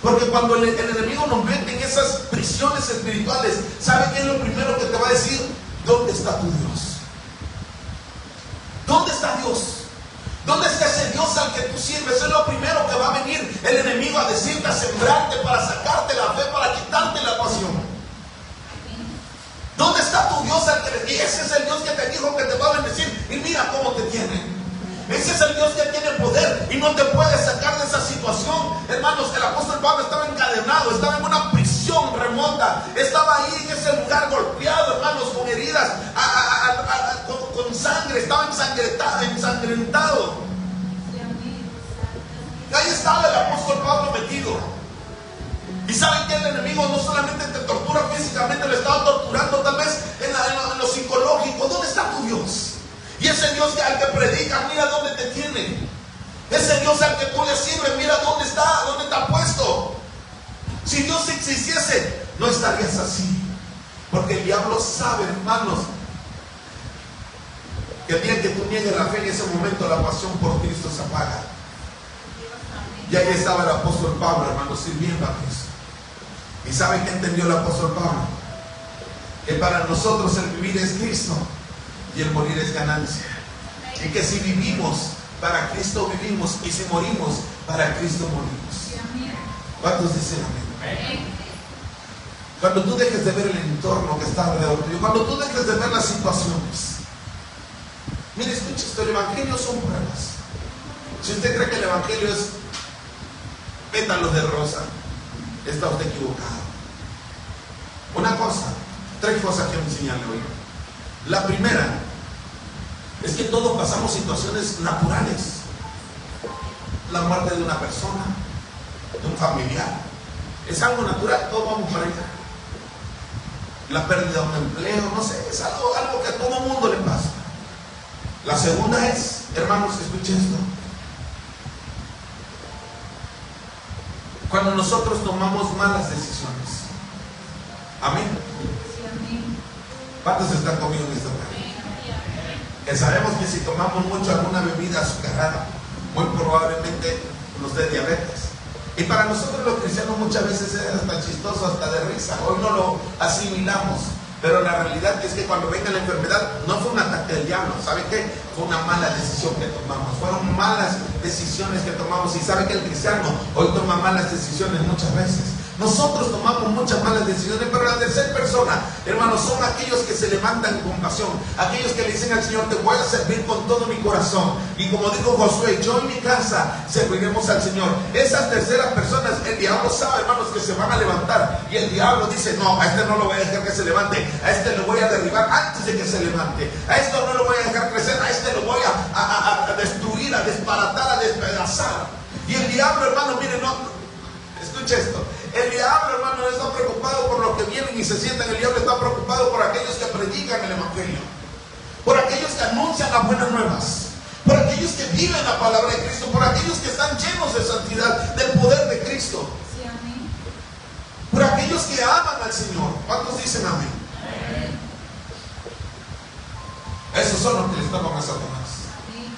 Porque cuando el enemigo nos mete en esas prisiones espirituales, ¿sabe qué es lo primero que te va a decir? ¿Dónde está tu Dios? ¿Dónde está Dios? ¿Dónde está ese Dios al que tú sirves? Es lo primero que va a venir el enemigo a decirte, a sembrarte, para sacarte la fe, para quitarte la pasión. ¿Dónde está tu Dios al que y ese es el Dios que te dijo que te va a bendecir? Y mira cómo te tiene. Ese es el Dios que tiene poder y no te puede sacar de esa situación. Hermanos, el apóstol Pablo estaba encadenado, estaba en una prisión remota, estaba ahí en ese lugar golpeado, hermanos, con heridas, con sangre, estaba ensangrentado. Ahí estaba el apóstol Pablo metido. Y saben que el enemigo no solamente te tortura físicamente, le estaba torturando tal vez en lo psicológico. ¿Dónde está tu Dios? Y ese Dios al que predicas, mira dónde te tiene. Ese Dios al que tú le sirves, mira dónde está puesto. Si Dios existiese, no estarías así. Porque el diablo sabe, hermanos, que el día que tú niegues la fe, en ese momento la pasión por Cristo se apaga. Y ahí estaba el apóstol Pablo, hermanos, sirviendo a Cristo. ¿Y saben qué entendió el apóstol Pablo? Que para nosotros el vivir es Cristo y el morir es ganancia. Y que si vivimos, para Cristo vivimos, y si morimos, para Cristo morimos. ¿Cuántos dicen amén? Cuando tú dejes de ver el entorno que está alrededor tuyo, cuando tú dejes de ver las situaciones, mire, escuche esto, el evangelio son pruebas. Si usted cree que el evangelio es pétalos de rosa, está usted equivocado. Una cosa, 3 cosas quiero enseñarle hoy. La primera es que todos pasamos situaciones naturales. La muerte de una persona, de un familiar, es algo natural, todos vamos para allá. La pérdida de un empleo, no sé, es algo que a todo mundo le pasa. La segunda es, hermanos, escuchen esto. Cuando nosotros tomamos malas decisiones. Amén. ¿Cuántos están conmigo en esta tarde? Que sabemos que si tomamos mucho alguna bebida azucarada, muy probablemente nos dé diabetes. Y para nosotros los cristianos muchas veces es hasta chistoso, hasta de risa. Hoy no lo asimilamos. Pero la realidad es que cuando venga la enfermedad, no fue un ataque del diablo. ¿Sabe qué? Fue una mala decisión que tomamos. Fueron malas decisiones que tomamos. Y sabe que el cristiano hoy toma malas decisiones muchas veces. Nosotros tomamos muchas malas decisiones, pero la tercera persona, hermanos, son aquellos que se levantan con pasión, aquellos que le dicen al Señor, te voy a servir con todo mi corazón. Y como dijo Josué, yo y mi casa serviremos al Señor. Esas terceras personas, el diablo sabe, hermanos, que se van a levantar. Y el diablo dice, no, a este no lo voy a dejar que se levante, a este lo voy a derribar antes de que se levante, a esto no lo voy a dejar crecer, a este lo voy a destruir, a desbaratar, a despedazar. Y el diablo, hermano, mire, no, escuche esto. El diablo, hermano, no está preocupado por los que vienen y se sientan. El diablo está preocupado por aquellos que predican el evangelio, por aquellos que anuncian las buenas nuevas, por aquellos que viven la palabra de Cristo, por aquellos que están llenos de santidad, del poder de Cristo, sí, amén. Por aquellos que aman al Señor. ¿Cuántos dicen amén? Amén. Esos son los que le estorban a Satanás. Amén.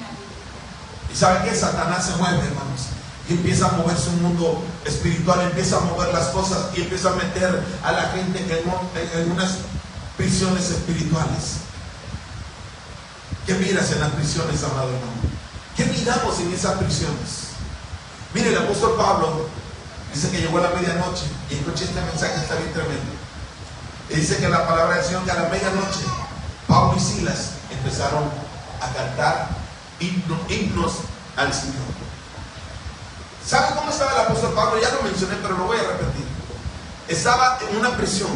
Y saben que Satanás se mueve, hermanos, y empieza a mover su mundo espiritual, empieza a mover las cosas y empieza a meter a la gente en unas prisiones espirituales. ¿Qué miras en las prisiones, amado hermano? ¿Qué miramos en esas prisiones? Mire, el apóstol Pablo dice que llegó a la medianoche, y escuché este mensaje, está bien tremendo. Y dice que la palabra del Señor, que a la medianoche Pablo y Silas empezaron a cantar himnos al Señor. ¿Saben cómo estaba el apóstol Pablo? Ya lo mencioné, pero lo voy a repetir. Estaba en una prisión.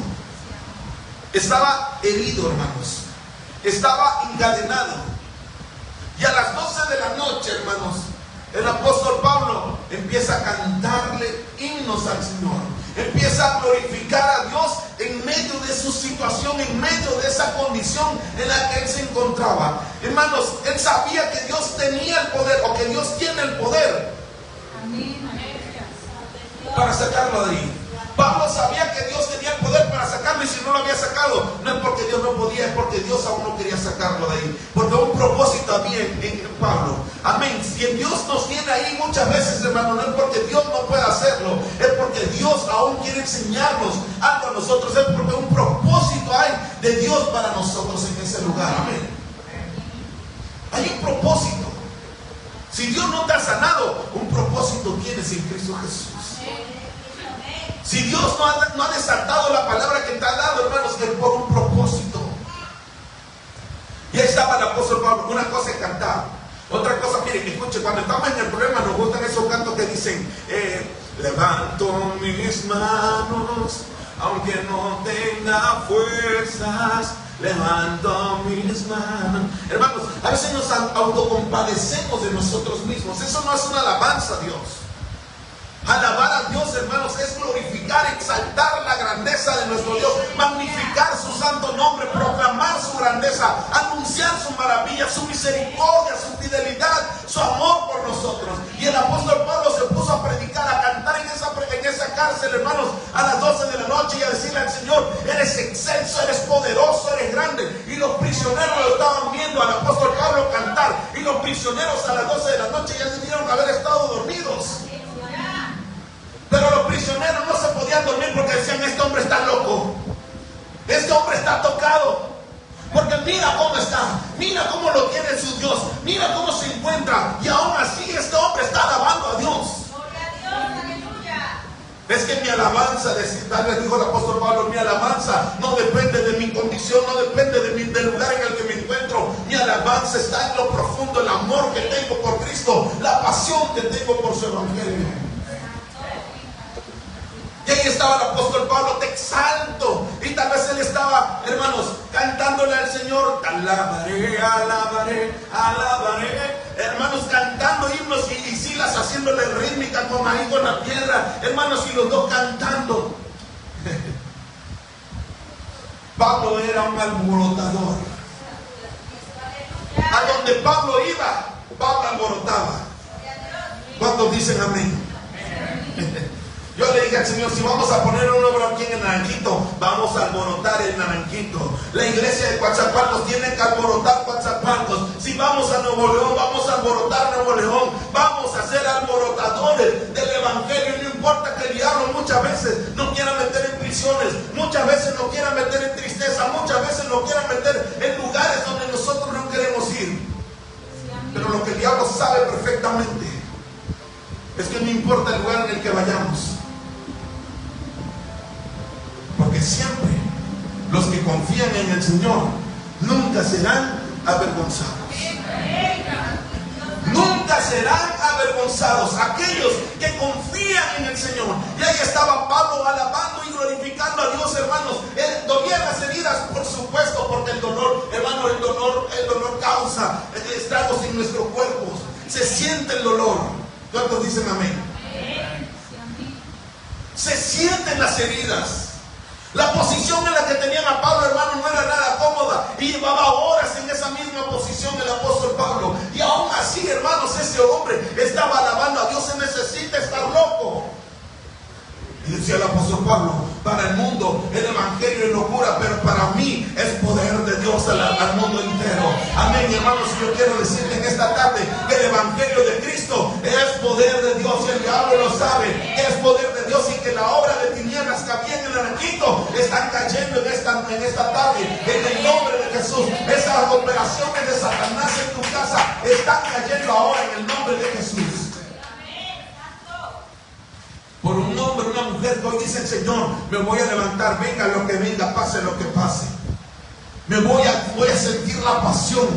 Estaba herido, hermanos. Estaba encadenado. Y a las 12 de la noche, hermanos, el apóstol Pablo empieza a cantarle himnos al Señor. Empieza a glorificar a Dios en medio de su situación, en medio de esa condición en la que él se encontraba. Hermanos, él sabía que Dios tenía el poder, o que Dios tiene el poder para sacarlo de ahí. Pablo sabía que Dios tenía el poder para sacarlo, y si no lo había sacado, no es porque Dios no podía, es porque Dios aún no quería sacarlo de ahí, porque un propósito había en Pablo. Amén. Si Dios nos tiene ahí muchas veces, hermano, no es porque Dios no pueda hacerlo, es porque enseñarnos algo a nosotros, es porque un propósito hay de Dios para nosotros en ese lugar. Amén. Hay un propósito. Si Dios no te ha sanado, un propósito tienes en Cristo Jesús. Si Dios no ha desatado la palabra que te ha dado, hermanos, es por un propósito. Y ahí estaba el apóstol Pablo. Una cosa es cantar, otra cosa, miren, escuchen, cuando estamos en el problema nos gustan esos cantos que dicen levanto mis manos aunque no tenga fuerzas, levanto mis manos. Hermanos, a veces nos autocompadecemos de nosotros mismos. Eso no es una alabanza a Dios. Alabar a Dios, hermanos, es glorificar, exaltar la grandeza de nuestro Dios, magnificar su santo nombre, proclamar su grandeza, anunciar su maravilla, su misericordia, su fidelidad, su amor por nosotros. Y el apóstol Pablo se puso a predicar, a cantar en esa cárcel, hermanos, a las 12 de la noche y a decirle al Señor: eres excelso, eres poderoso, eres grande. Y los prisioneros lo estaban viendo al apóstol Pablo cantar, y los prisioneros a las 12 de la noche ya debieron haber estado dormidos. Pero los prisioneros no se podían dormir porque decían: este hombre está loco, este hombre está tocado, porque mira cómo está, mira cómo lo tiene su Dios, mira cómo se encuentra, y aún así este hombre está alabando a Dios. Gloria a Dios, aleluya. Es que mi alabanza, les dijo el apóstol Pablo, mi alabanza no depende de mi condición, no depende del lugar en el que me encuentro. Mi alabanza está en lo profundo, el amor que tengo por Cristo, la pasión que tengo por su evangelio. Y ahí estaba el apóstol Pablo: te exalto. Y tal vez él estaba, hermanos, cantándole al Señor: alabaré, alabaré, alabaré. Hermanos, cantando himnos y Silas haciéndole rítmica con la piedra. Hermanos, y los dos cantando. Pablo era un alborotador. A donde Pablo iba, Pablo alborotaba. ¿Cuántos dicen amén? Yo le dije al Señor: si vamos a poner un obra aquí en el Naranjito, vamos a alborotar el Naranjito. La iglesia de Coatzacoalcos tiene que alborotar Coatzacoalcos. Si vamos a Nuevo León, vamos a alborotar Nuevo León. Vamos a ser alborotadores del evangelio. No importa que el diablo muchas veces nos quiera meter en prisiones, muchas veces nos quiera meter en tristeza, muchas veces nos quiera meter en lugares donde nosotros no queremos ir. Pero lo que el diablo sabe perfectamente es que no importa el lugar en el que vayamos, porque siempre los que confían en el Señor nunca serán avergonzados. Nunca serán avergonzados aquellos que confían en el Señor. Y ahí estaba Pablo alabando y glorificando a Dios, hermanos. Dolían las heridas, por supuesto, porque el dolor, hermano, el dolor causa estragos en nuestro cuerpo. Se siente el dolor. ¿Cuántos dicen amén? Se sienten las heridas. La posición en la que tenían a Pablo, hermano, no era nada cómoda, y llevaba horas en esa misma posición el apóstol Pablo. Y aún así, hermanos, ese hombre estaba alabando a Dios. Se necesita estar loco. Y decía el apóstol Pablo: para el mundo el evangelio es locura, pero para mí es poder de Dios al mundo entero. Amén, hermanos. Yo quiero decirte en esta tarde que el evangelio de Cristo es poder de Dios, y el diablo lo sabe, que es poder de Dios, y que la obra de tinieblas que había en el Naranjito están cayendo en esta tarde, en el nombre de Jesús. Esas operaciones de Satanás en tu casa están cayendo ahora en el nombre de Jesús. Por un hombre, una mujer que hoy dice: el Señor, me voy a levantar, venga lo que venga, pase lo que pase. Voy a sentir la pasión.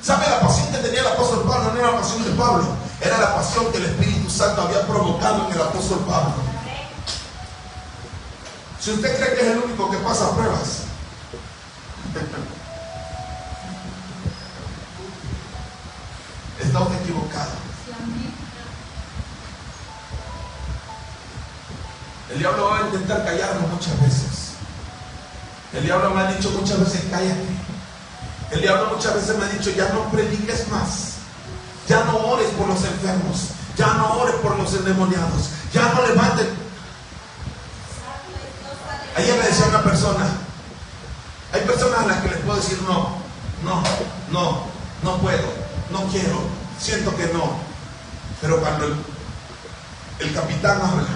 ¿Sabe la pasión que tenía el apóstol Pablo? No era la pasión de Pablo, era la pasión que el Espíritu Santo había provocado en el apóstol Pablo. Si usted cree que es el único que pasa pruebas, está usted equivocado. El diablo va a intentar callarnos muchas veces. El diablo me ha dicho muchas veces: cállate. El diablo muchas veces me ha dicho: ya no prediques más, ya no ores por los enfermos, ya no ores por los endemoniados, ya no levantes. Ayer le decía a una persona: hay personas a las que les puedo decir no puedo, no quiero, siento que no. Pero cuando el capitán habla,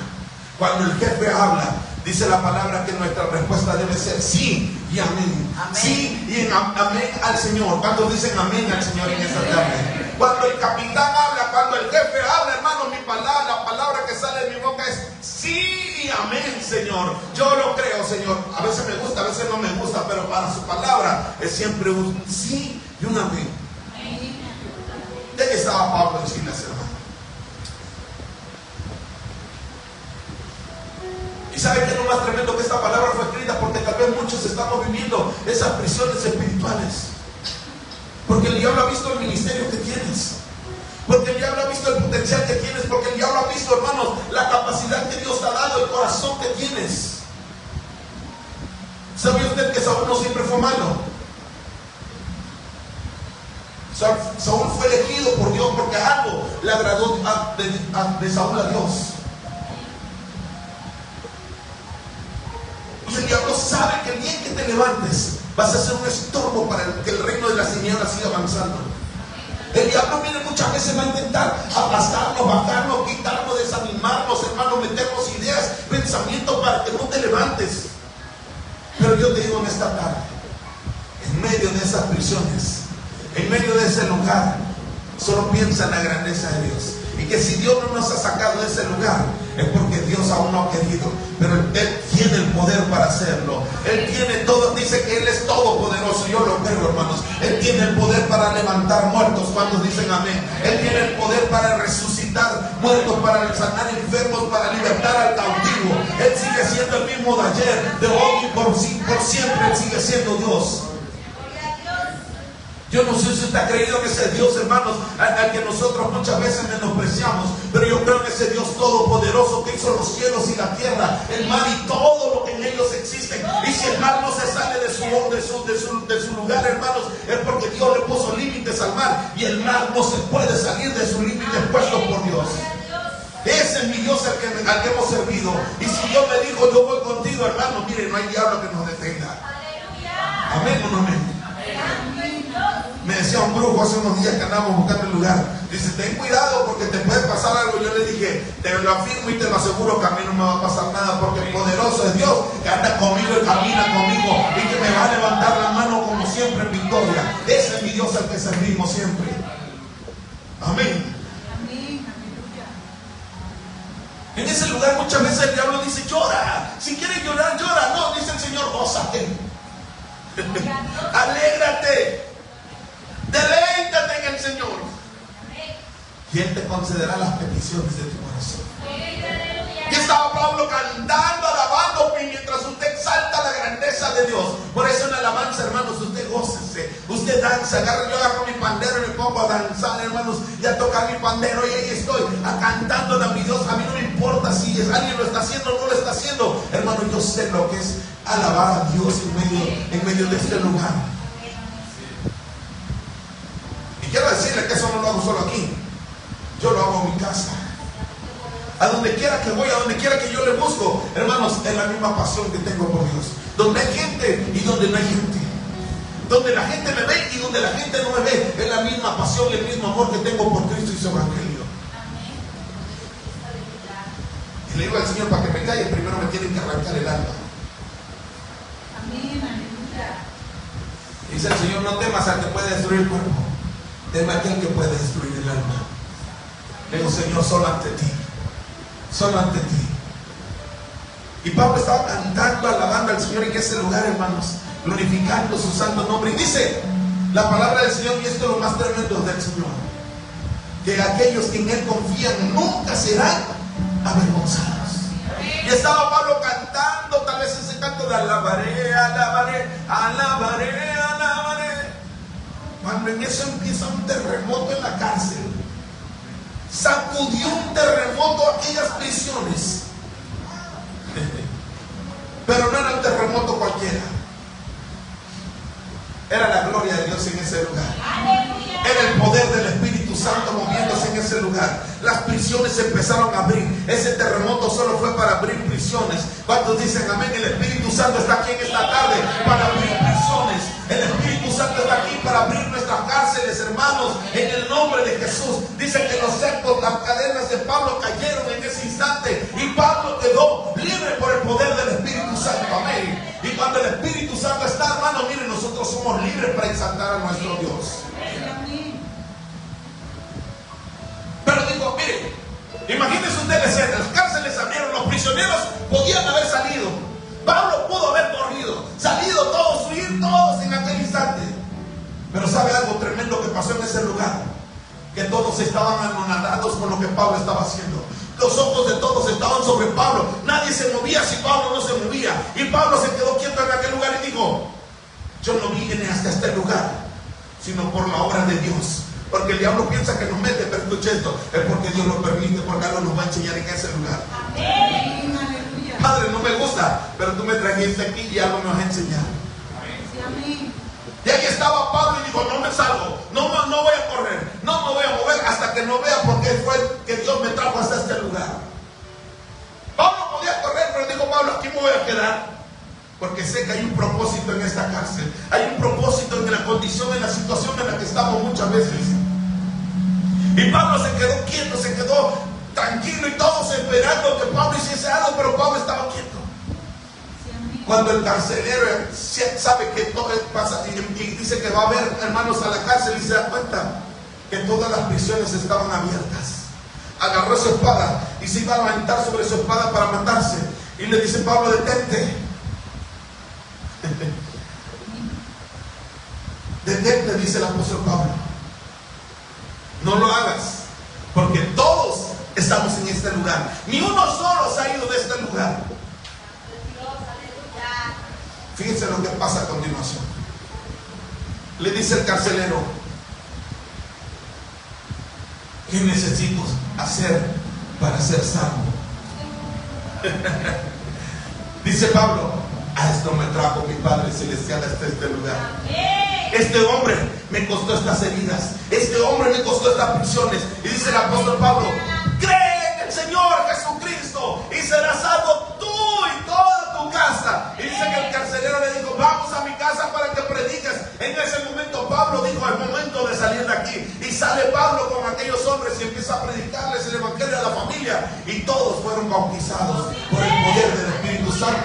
Cuando el jefe habla, dice la palabra que nuestra respuesta debe ser sí y amén. Amén. Sí y amén al Señor. ¿Cuántos dicen amén al Señor en esta tarde? Cuando el capitán habla, cuando el jefe habla, hermano, la palabra que sale de mi boca es sí y amén, Señor. Yo lo creo, Señor. A veces me gusta, a veces no me gusta, pero para su palabra es siempre un sí y un amén. ¿De qué estaba Pablo en Silas, hermano? ¿Y sabe qué es lo más tremendo? Que esta palabra fue escrita porque tal vez muchos estamos viviendo esas prisiones espirituales. Porque el diablo ha visto el ministerio que tienes. Porque el diablo ha visto el potencial que tienes. Porque el diablo ha visto, hermanos, la capacidad que Dios te ha dado, el corazón que tienes. ¿Sabía usted que Saúl no siempre fue malo? Saúl fue elegido por Dios porque algo le agradó de Saúl a Dios. Y el diablo sabe que el día que te levantes vas a ser un estorbo para que el reino de las tinieblas siga avanzando. El diablo viene muchas veces, va a intentar aplastarnos, bajarnos, quitarnos, desanimarnos, hermanos, meternos ideas, pensamientos para que no te levantes. Pero yo te digo en esta tarde, en medio de esas prisiones, en medio de ese lugar, solo piensa en la grandeza de Dios. Y que si Dios no nos ha sacado de ese lugar, es porque Dios aún no ha querido. Pero Él tiene el poder para hacerlo. Él tiene todo, dice que Él es todopoderoso. Yo lo creo, hermanos. Él tiene el poder para levantar muertos. ¿Cuántos dicen amén? Él tiene el poder para resucitar muertos, para sanar enfermos, para libertar al cautivo. Él sigue siendo el mismo de ayer, de hoy y por siempre. Él sigue siendo Dios. Yo no sé si usted ha creído en ese Dios, hermanos, al que nosotros muchas veces menospreciamos, pero yo creo en ese Dios todopoderoso que hizo los cielos y la tierra, el mar y todo lo que en ellos existe. Y si el mar no se sale de su lugar, hermanos, es porque Dios le puso límites al mar, y el mar no se puede salir de sus límites puestos por Dios. Ese es mi Dios al que hemos servido. Y si Dios me dijo, yo voy contigo, hermanos, miren, no hay diablo que nos detenga. Amén o no amén. Me decía un brujo hace unos días que andábamos buscando el lugar. Dice, ten cuidado porque te puede pasar algo. Yo le dije, te lo afirmo y te lo aseguro que a mí no me va a pasar nada, porque el poderoso es Dios que anda conmigo y camina conmigo y que me va a levantar la mano como siempre en victoria. Ese es mi Dios al que servimos siempre. Amén. En ese lugar muchas veces el diablo dice, llora. Si quieres llorar, llora. No, dice el Señor, gózate. Alégrate. Deleítate en el Señor. Y Él te concederá las peticiones de tu corazón. Y estaba Pablo cantando, alabando, mientras usted exalta la grandeza de Dios. Por eso en la alabanza, hermanos, usted gócese, usted danza. Yo agarro mi pandero y me pongo a danzar, hermanos, y a tocar mi pandero, y ahí estoy cantando a mi Dios. A mí no me importa si alguien lo está haciendo o no lo está haciendo, hermano. Yo sé lo que es alabar a Dios en medio de este lugar. Y quiero decirle que eso no lo hago solo aquí, yo lo hago en mi casa. A donde quiera que voy, a donde quiera que yo le busco, hermanos, es la misma pasión que tengo por Dios. Donde hay gente y donde no hay gente. Donde la gente me ve y donde la gente no me ve, es la misma pasión y el mismo amor que tengo por Cristo y su evangelio. Y le digo al Señor, para que me calle, primero me tienen que arrancar el alma. Dice el Señor, no temas al que puede destruir el cuerpo, teme a aquel que puede destruir el alma. Le digo, Señor, solo ante ti. Solo ante ti. Y Pablo estaba cantando, alabando al Señor en ese lugar, hermanos, glorificando su santo nombre. Y dice la palabra del Señor, y esto es lo más tremendo del Señor, que aquellos que en Él confían nunca serán avergonzados. Y estaba Pablo cantando, tal vez ese canto de alabaré, alabaré, alabaré, alabaré. Cuando en eso empieza un terremoto en la cárcel, sacudió un terremoto aquellas prisiones. Pero no era un terremoto cualquiera, era la gloria de Dios en ese lugar. Era el poder del Espíritu Santo moviéndose en ese lugar. las prisiones se empezaron a abrir. Ese terremoto solo fue para abrir prisiones. ¿Cuántos dicen amén? El Espíritu Santo está aquí en esta tarde para abrir prisiones. El Espíritu Santo está aquí para abrir nuestras cárceles, hermanos, en el nombre de Jesús. Dice que los cercos, las cadenas de Pablo cayeron en ese instante y Pablo quedó libre por el poder del Espíritu Santo. Amén. Y cuando el Espíritu Santo está, hermano, miren, nosotros somos libres para exaltar a nuestro Dios. Pero digo, miren, imagínense ustedes, las cárceles se abrieron, los prisioneros podían haber salido. Pablo pudo haber corrido, salido todos, huir todos en aquel instante. Pero ¿sabe algo tremendo que pasó en ese lugar? Que todos estaban anonadados con lo que Pablo estaba haciendo. Los ojos de todos estaban sobre Pablo. Nadie se movía si Pablo no se movía. Y Pablo se quedó quieto en aquel lugar y dijo: yo no vine hasta este lugar, sino por la obra de Dios. Porque el diablo piensa que nos mete, pero escuche esto, es porque Dios lo permite, porque algo nos va a enseñar en ese lugar. Amén. Padre, no me gusta, pero tú me trajiste aquí y algo me vas a enseñar. Amén. Y ahí estaba Pablo y dijo: no me salgo, no voy a correr, no me voy a mover hasta que no vea por qué fue que Dios me trajo hasta este lugar. Pablo podía correr, pero dijo Pablo: aquí me voy a quedar, porque sé que hay un propósito en esta cárcel, hay un propósito en la condición, en la situación en la que estamos muchas veces. Y Pablo se quedó quieto, se quedó tranquilo y todos esperando que Pablo hiciese algo, pero Pablo estaba quieto. Cuando el carcelero sabe que todo pasa y dice que va a ver, hermanos, a la cárcel, y se da cuenta que todas las prisiones estaban abiertas, agarró su espada y se iba a levantar sobre su espada para matarse. Y le dice Pablo: detente. Detente, dice el apóstol Pablo. No lo hagas, porque todos estamos en este lugar. Ni uno solo se ha ido de este lugar. Fíjense lo que pasa a continuación. Le dice el carcelero: ¿qué necesito hacer para ser salvo? Dice Pablo: a esto me trajo mi Padre Celestial hasta este lugar. Este hombre me costó estas heridas, este hombre me costó estas prisiones. Y dice el apóstol Pablo: cree en el Señor Jesucristo y serás salvo tú y toda tu casa. Y dice que el carcelero le dijo: vamos a mi casa para que prediques. En ese momento Pablo dijo: es momento de salir de aquí. Y sale Pablo con aquellos hombres y empieza a predicarles el evangelio a la familia. Y todos fueron bautizados por el poder del Espíritu Santo.